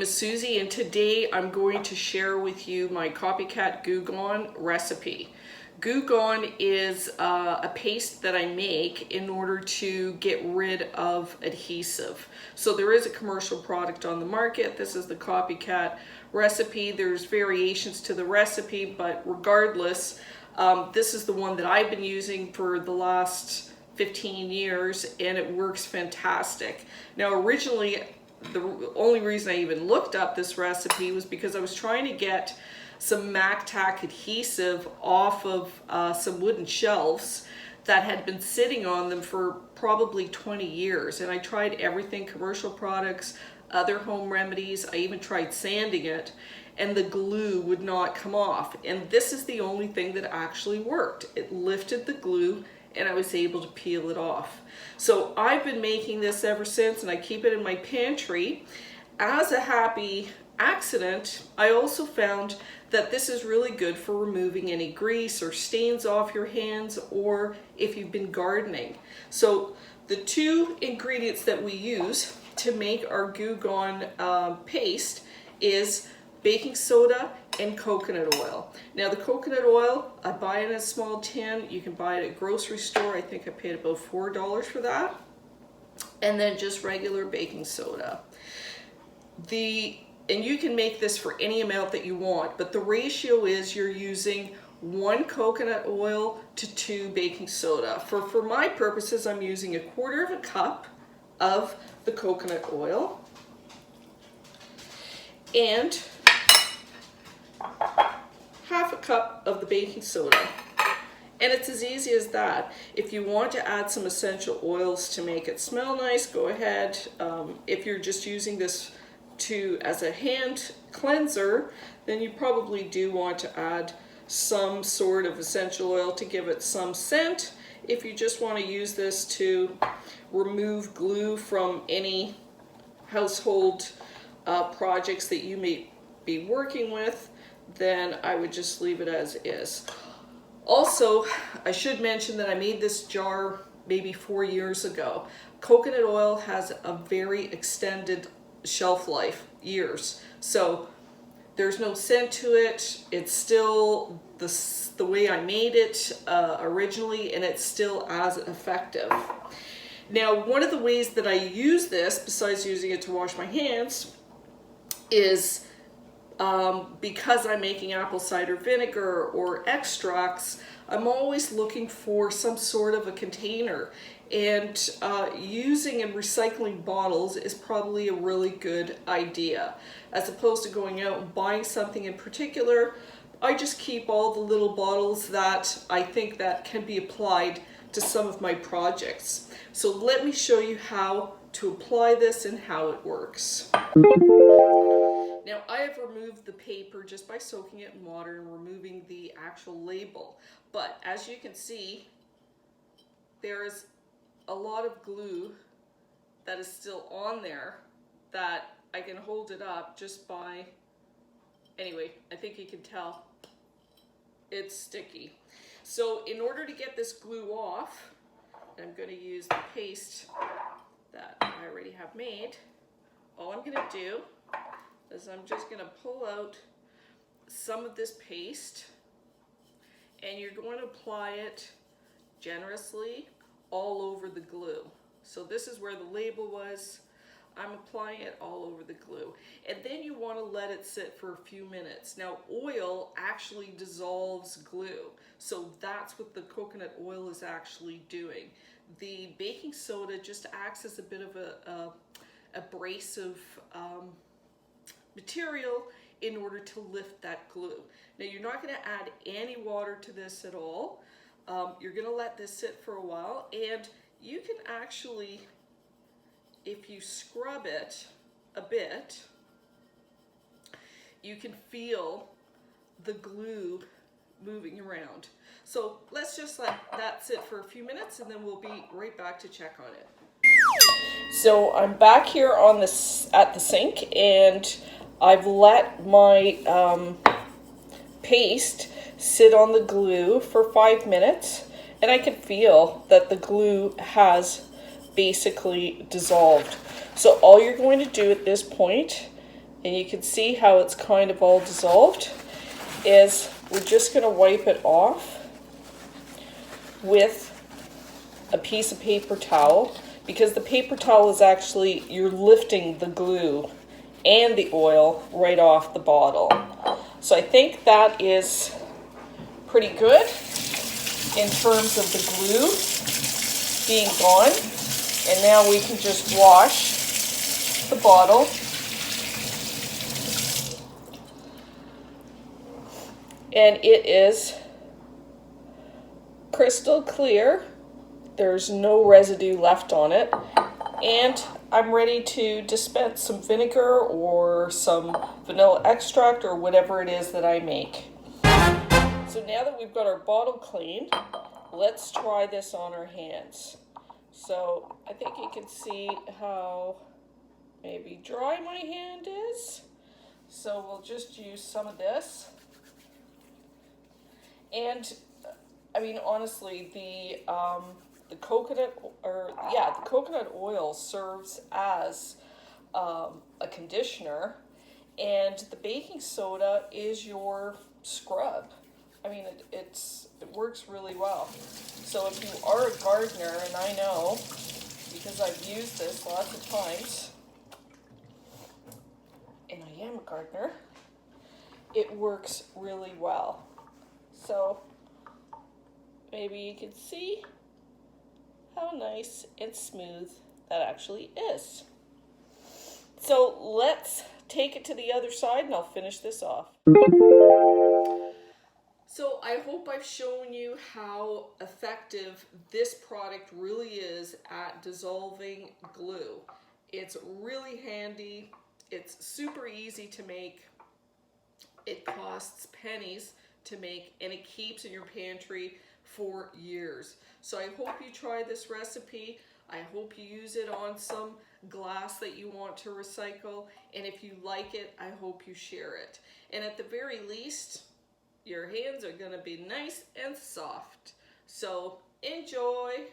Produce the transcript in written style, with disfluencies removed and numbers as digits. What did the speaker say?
is Susie, and today I'm going to share with you my copycat Goo Gone recipe. Goo Gone is a paste that I make in order to get rid of adhesive. So there is a commercial product on the market. This is the copycat recipe. There's variations to the recipe, but regardless, this is the one that I've been using for the last 15 years, and it works fantastic. Now, originally, the only reason I even looked up this recipe was because I was trying to get some MacTac adhesive off of some wooden shelves that had been sitting on them for probably 20 years. And I tried everything, commercial products, other home remedies. I even tried sanding it, and the glue would not come off. And this is the only thing that actually worked. It lifted the glue and I was able to peel it off. So I've been making this ever since, and I keep it in my pantry. As a happy accident, I also found that this is really good for removing any grease or stains off your hands, or if you've been gardening. So the two ingredients that we use to make our Goo Gone paste is baking soda and coconut oil. Now the coconut oil, I buy it in a small tin. You can buy it at a grocery store. I think I paid about $4 for that. And then just regular baking soda. And you can make this for any amount that you want, but the ratio is you're using 1 coconut oil to 2 baking soda. For my purposes, I'm using 1/4 cup of the coconut oil and 1/2 cup of the baking soda. And it's as easy as that. If you want to add some essential oils to make it smell nice, go ahead. If you're just using this as a hand cleanser, then you probably do want to add some sort of essential oil to give it some scent. If you just want to use this to remove glue from any household projects that you may be working with, then I would just leave it as is. Also, I should mention that I made this jar maybe 4 years ago. Coconut oil has a very extended shelf life, years. So there's no scent to it. It's still the way I made it originally, and it's still as effective. Now, one of the ways that I use this, besides using it to wash my hands, is because I'm making apple cider vinegar or extracts, I'm always looking for some sort of a container, and using and recycling bottles is probably a really good idea. As opposed to going out and buying something in particular, I just keep all the little bottles that I think that can be applied to some of my projects. So let me show you how to apply this and how it works. Now, I have removed the paper just by soaking it in water and removing the actual label. But as you can see, there is a lot of glue that is still on there that I can hold it up just by, anyway, I think you can tell it's sticky. So in order to get this glue off, I'm going to use the paste that I already have made. All I'm going to do is I'm just going to pull out some of this paste, and you're going to apply it generously all over the glue. So this is where the label was. I'm applying it all over the glue. And then you want to let it sit for a few minutes. Now, oil actually dissolves glue, so that's what the coconut oil is actually doing. The baking soda just acts as a bit of a abrasive material in order to lift that glue. Now, you're not going to add any water to this at all. You're going to let this sit for a while, and you can actually, if you scrub it a bit, you can feel the glue moving around. So let's just let that sit for a few minutes, and then we'll be right back to check on it. So I'm back here on at the sink, and I've let my paste sit on the glue for 5 minutes, and I can feel that the glue has basically dissolved. So all you're going to do at this point and you can see how it's kind of all dissolved, is we're just going to wipe it off with a piece of paper towel, because the paper towel is actually, you're lifting the glue and the oil right off the bottle. So I think that is pretty good in terms of the glue being gone. And now we can just wash the bottle. And it is crystal clear. There's no residue left on it. And I'm ready to dispense some vinegar or some vanilla extract or whatever it is that I make. So now that we've got our bottle cleaned, let's try this on our hands. So I think you can see how maybe dry my hand is. So we'll just use some of this. And I mean, honestly, the coconut oil serves as a conditioner, and the baking soda is your scrub. I mean, it works really well. So if you are a gardener, and I know because I've used this lots of times, and I am a gardener, it works really well. So maybe you can see how nice and smooth that actually is. So let's take it to the other side and I'll finish this off. So I hope I've shown you how effective this product really is at dissolving glue. It's really handy, it's super easy to make, it costs pennies to make, and it keeps in your pantry for years. So I hope you try this recipe. I hope you use it on some glass that you want to recycle, and if you like it, I hope you share it. And at the very least, your hands are going to be nice and soft. So enjoy!